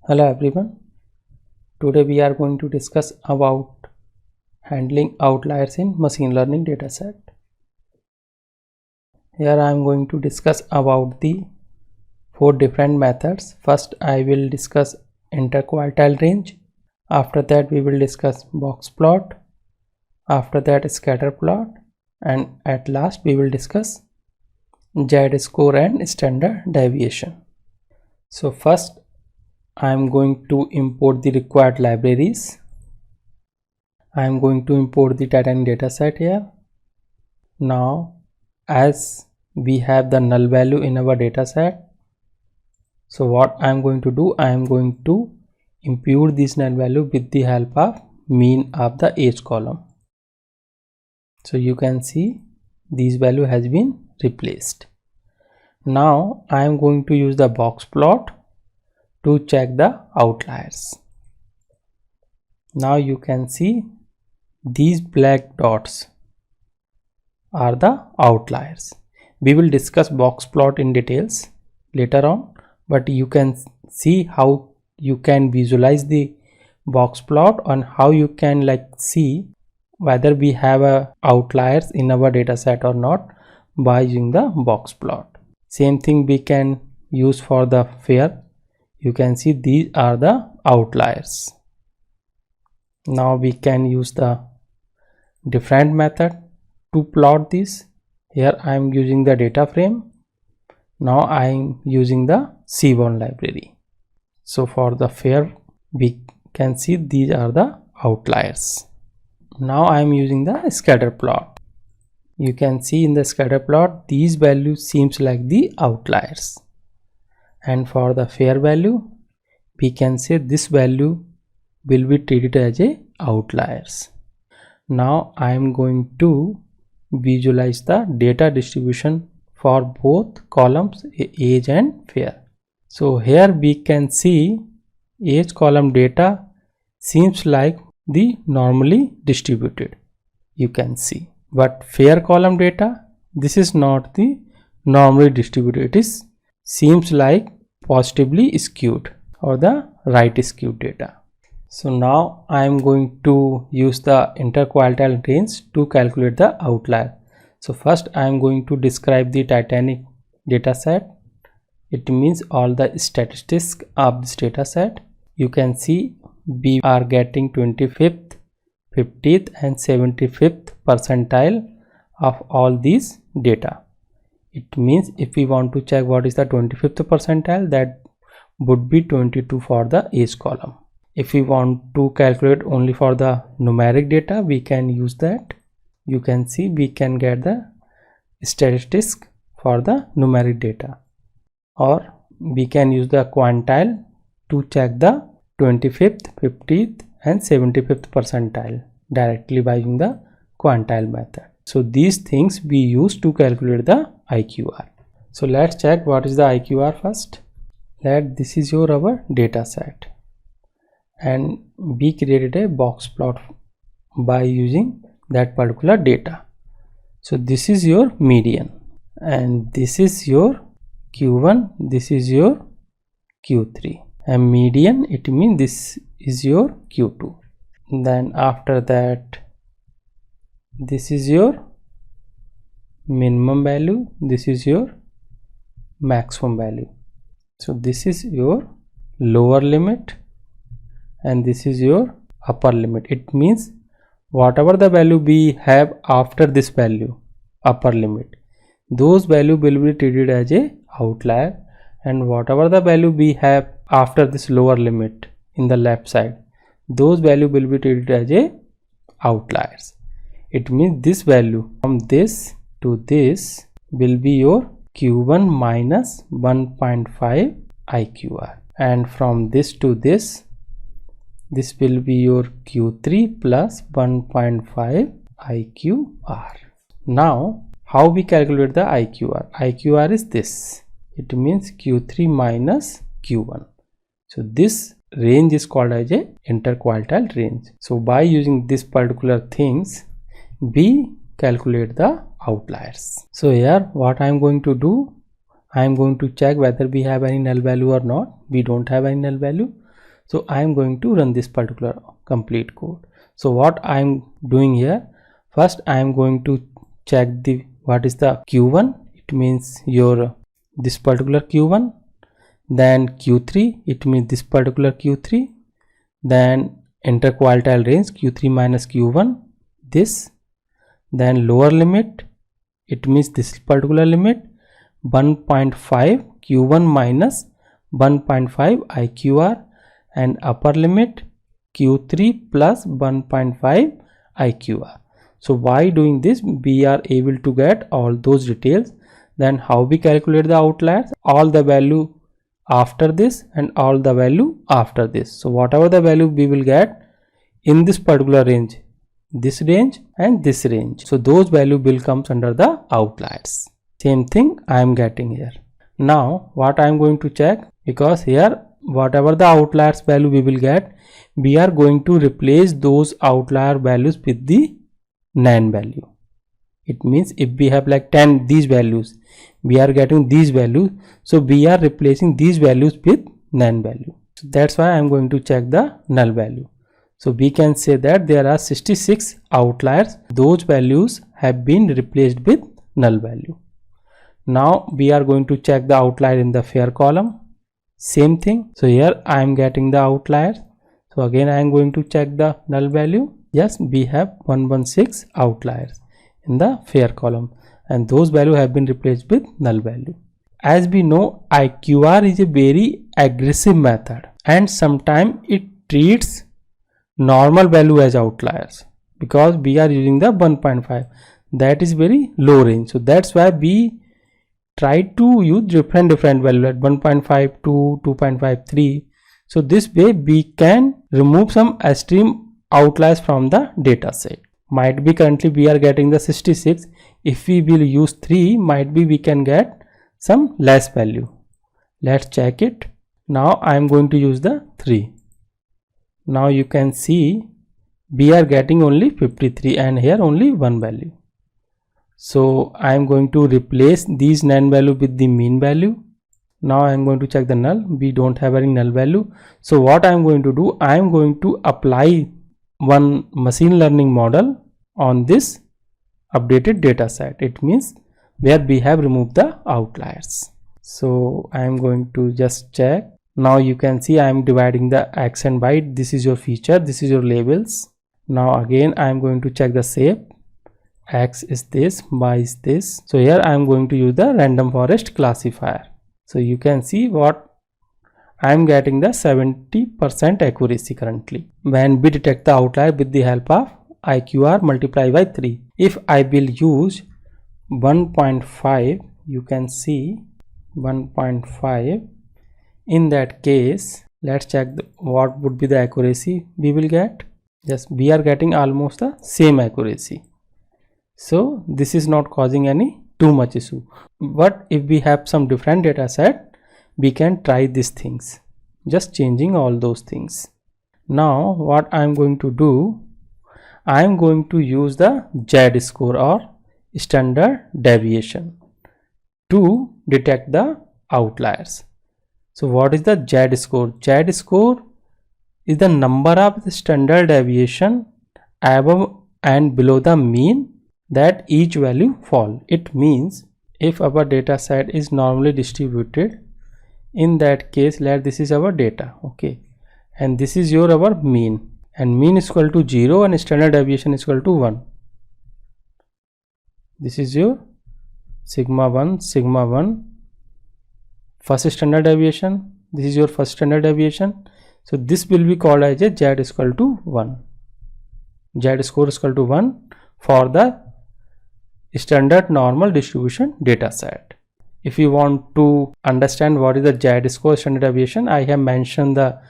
Hello everyone. Today we are going to discuss about handling outliers in machine learning dataset. Here I am going to discuss about the 4 different methods. First I will discuss interquartile range. After that we will discuss box plot. After that scatter plot, and at last we will discuss z-score and standard deviation. So first I am going to import the required libraries. I am going to import the Titanic dataset here. Now, as we have the null value in our dataset, so what I am going to do, I am going to impute this null value with the help of mean of the age column. So you can see this value has been replaced. Now I am going to use the box plot to check the outliers. Now you can see these black dots are the outliers. We will discuss box plot in details later on, but you can see how you can visualize the box plot and how you can see whether we have outliers in our dataset or not by using the box plot. Same thing we can use for the fair. You can see these are the outliers. Now we can use the different method to plot this. Here I am using the data frame. Now I am using the Seaborn library. So for the fair we can see these are the outliers. Now I am using the scatter plot. You can see in the scatter plot these values seems like the outliers. And for the fair value, we can say this value will be treated as a outliers. Now I am going to visualize the data distribution for both columns age and fair. So here we can see age column data seems like the normally distributed, you can see, but fair column data, this is not the normally distributed, it is seems like positively skewed or the right skewed data. So now I am going to use the interquartile range to calculate the outlier. So first I am going to describe the Titanic dataset. It means all the statistics of this dataset. You can see we are getting 25th, 50th and 75th percentile of all these data. It means if we want to check what is the 25th percentile, that would be 22 for the age column. If we want to calculate only for the numeric data, we can use that. You can see we can get the statistics for the numeric data, or we can use the quantile to check the 25th, 50th and 75th percentile directly by using the quantile method. So these things we use to calculate the IQR. So let's check what is the IQR first. This is our data set, and we created a box plot by using that particular data. So this is your median and this is your Q1, this is your Q3, and median it means this is your Q2. Then after that this is your minimum value, this is your maximum value. So this is your lower limit and this is your upper limit. It means whatever the value we have after this value, upper limit, those value will be treated as a outlier, and whatever the value we have after this lower limit in the left side, those value will be treated as a outliers. It means this value from this to this will be your Q1 minus 1.5 IQR, and from this to this will be your Q3 plus 1.5 IQR. Now how we calculate the IQR? IQR is this, it means Q3 minus Q1. So this range is called as a interquartile range. So by using this particular things we calculate the outliers. So here what I am going to do, I am going to check whether we have any null value or not. We don't have any null value, So I am going to run this particular complete code. So what I am doing here, first I am going to check the what is the Q1, it means your this particular Q1, then Q3, it means this particular Q3, then interquartile range Q3 minus Q1, this, then lower limit, it means this particular limit 1.5 Q1 minus 1.5 IQR, and upper limit Q3 plus 1.5 IQR. So by doing this we are able to get all those details. Then how we calculate the outliers, all the value after this and all the value after this. So whatever the value we will get in this particular range, this range and this range, so those value will comes under the outliers. Same thing I am getting here. Now what I am going to check, because here whatever the outliers value we will get, we are going to replace those outlier values with the NaN value. It means if we have like 10 these values, we are getting these values, so we are replacing these values with NaN value. So that's why I am going to check the null value. So we can say that there are 66 outliers, those values have been replaced with null value. Now we are going to check the outlier in the fair column. Same thing. So here I am getting the outliers. So again I am going to check the null value. Yes, we have 116 outliers in the fair column, and those value have been replaced with null value. As we know, IQR is a very aggressive method, and sometimes it treats normal value as outliers, because we are using the 1.5, that is very low range. So that's why we try to use different value at 1.5 to 2.53. so this way we can remove some extreme outliers from the data set. Might be currently we are getting the 66, if we will use 3, might be we can get some less value. Let's check it. Now I am going to use the 3. Now you can see we are getting only 53 and here only one value. So I am going to replace these NaN value with the mean value. Now I am going to check the null. We don't have any null value. So what I am going to do, I am going to apply one machine learning model on this updated data set. It means where we have removed the outliers. So I am going to just check. Now you can see I am dividing the x and y. This is your feature, this is your labels. Now again I am going to check the shape. X is this, y is this. So here I am going to use the random forest classifier. So you can see what I am getting the 70% accuracy currently when we detect the outlier with the help of IQR multiplied by 3. If I will use 1.5, you can see 1.5. In that case, let's check what would be the accuracy we will get. Yes, we are getting almost the same accuracy. So this is not causing any too much issue. But if we have some different data set, we can try these things, just changing all those things. Now what I am going to do, I am going to use the z-score or standard deviation to detect the outliers. So what is the z-score? Z-score is the number of the standard deviation above and below the mean that each value fall. It means if our data set is normally distributed, in that case this is our data, okay, and this is our mean, and mean is equal to 0 and standard deviation is equal to 1. This is your sigma 1 first standard deviation, this is your first standard deviation. So this will be called as a z is equal to 1, z score is equal to 1 for the standard normal distribution data set. If you want to understand what is the z-score standard deviation, I have mentioned the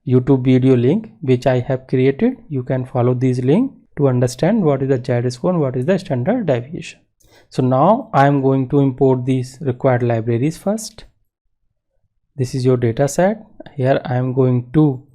YouTube video link which I have created. You can follow this link to understand what is the z-score and what is the standard deviation. So now I am going to import these required libraries first. This is your data set. Here I am going to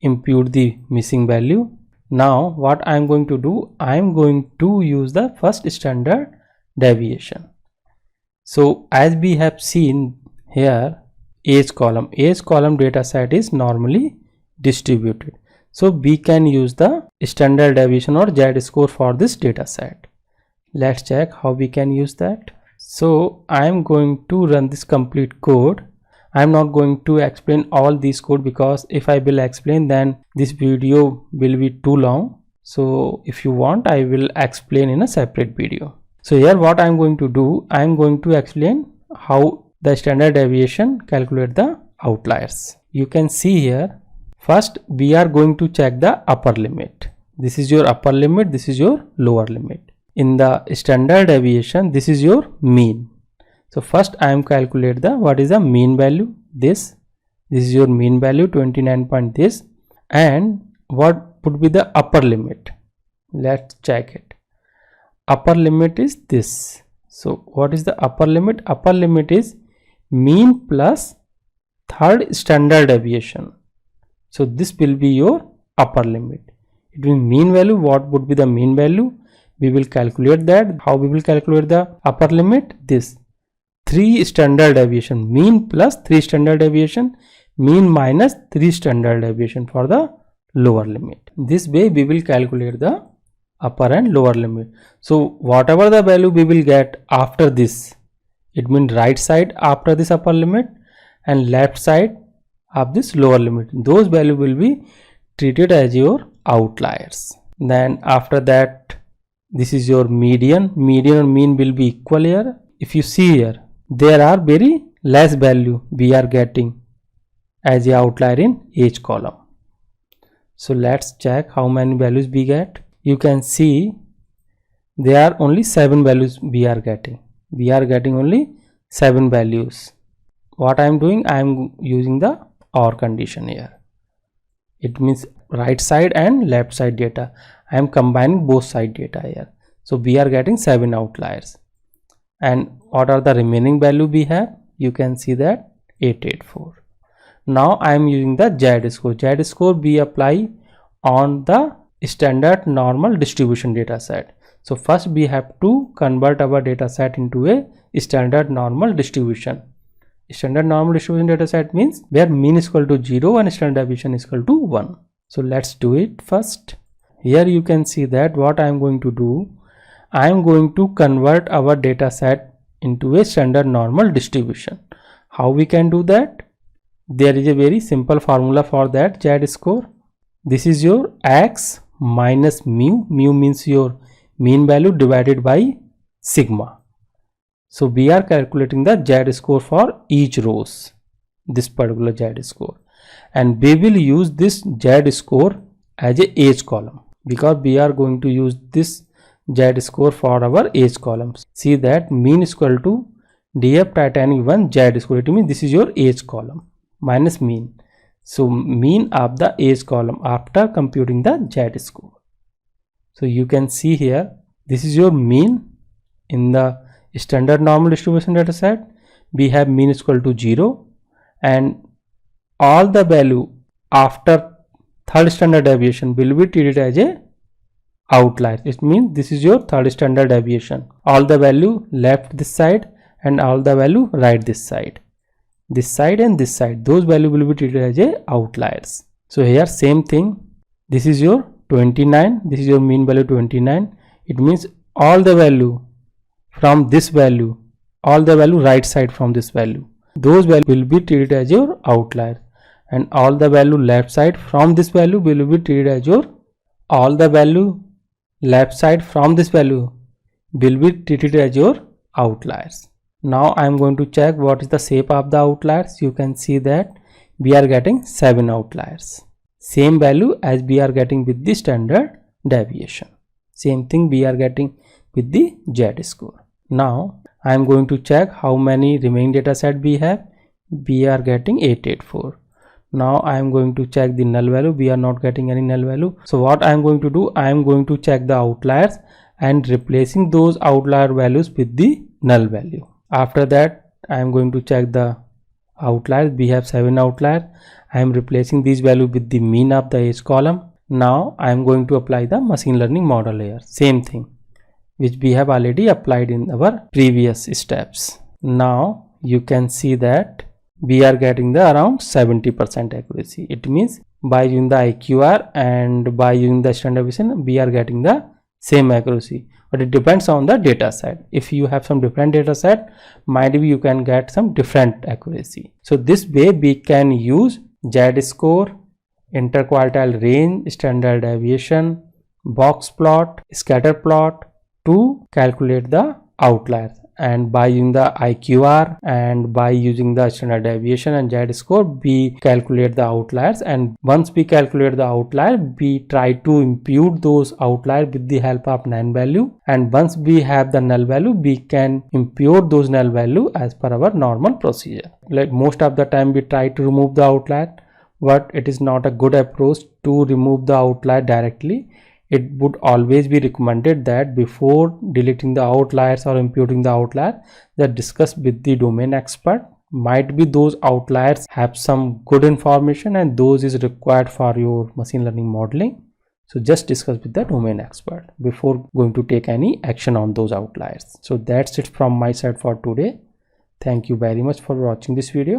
impute the missing value. Now what I am going to do, I am going to use the first standard deviation. So as we have seen here, age column data set is normally distributed. So we can use the standard deviation or z-score for this data set. Let's check how we can use that. So I am going to run this complete code. I am not going to explain all these code because if I will explain, then this video will be too long. So if you want, I will explain in a separate video. So here what I am going to do, I am going to explain how the standard deviation calculate the outliers. You can see here, first we are going to check the upper limit. This is your upper limit, this is your lower limit. In the standard deviation, this is your mean. So first I am calculate the what is the mean value. This is your mean value 29 point this, and what would be the upper limit. Let's check it. Upper limit is this. So what is the upper limit? Upper limit is mean plus third standard deviation. So this will be your upper limit. It means mean value. What would be the mean value? We will calculate that. How we will calculate the upper limit? This 3 standard deviation, mean plus 3 standard deviation, mean minus 3 standard deviation for the lower limit. This way we will calculate the upper and lower limit. So whatever the value we will get after this, it means right side after this upper limit and left side of this lower limit, those value will be treated as your outliers. Then after that, this is your median. Median and mean will be equal here. If you see here, there are very less value we are getting as a outlier in each column. So let's check how many values we get. You can see there are only 7 values we are getting. We are getting only 7 values. What I am doing, I am using the OR condition here. It means right side and left side data. I am combining both side data here. So we are getting 7 outliers. And what are the remaining value we have? You can see that 884. Now I am using the z-score. Z-score we apply on the standard normal distribution data set. So first we have to convert our data set into a standard normal distribution. Standard normal distribution data set means where mean is equal to 0 and standard deviation is equal to 1. So let's do it first. Here you can see that what I am going to do, I am going to convert our data set into a standard normal distribution. How we can do that? There is a very simple formula for that z-score. This is your x minus mu. Mu means your mean value divided by sigma. So we are calculating the z-score for each rows, this particular z-score, and we will use this z-score as a age column because we are going to use this z-score for our age columns. See that mean is equal to df titanic 1 z-score. It means this is your age column minus mean. So mean of the age column after computing the z-score. So you can see here, this is your mean in the standard normal distribution data set. We have mean is equal to 0 and all the value after third standard deviation will be treated as a outlier. It means this is your third standard deviation. All the value left this side and all the value right this side. This side and this side, those value will be treated as a outliers. So here same thing. This is your 29. This is your mean value 29. It means all the value from this value, all the value right side from this value, those value will be treated as your outlier, and all the value left side from this value will be treated as your, all the value left side from this value will be treated as your outliers. Now I am going to check what is the shape of the outliers. You can see that we are getting 7 outliers, same value as we are getting with the standard deviation. Same thing we are getting with the z-score. Now I am going to check how many remaining data set we have. We are getting 884. Now I am going to check the null value. We are not getting any null value. So what I am going to do, I am going to check the outliers and replacing those outlier values with the null value. After that I am going to check the outliers. We have 7 outliers. I am replacing these values with the mean of the age column. Now I am going to apply the machine learning model here. Same thing which we have already applied in our previous steps. Now you can see that we are getting the around 70% accuracy. It means by using the IQR and by using the standard deviation we are getting the same accuracy, but it depends on the data set. If you have some different data set, might be you can get some different accuracy. So this way we can use z-score, interquartile range, standard deviation, box plot, scatter plot to calculate the outliers, and by using the IQR and by using the standard deviation and z-score we calculate the outliers, and once we calculate the outlier we try to impute those outliers with the help of null value, and once we have the null value we can impute those null value as per our normal procedure. Like most of the time we try to remove the outlier, but it is not a good approach to remove the outlier directly. It would always be recommended that before deleting the outliers or imputing the outlier, that discuss with the domain expert. Might be those outliers have some good information and those is required for your machine learning modeling. So just discuss with the domain expert before going to take any action on those outliers. So that's it from my side for today. Thank you very much for watching this video.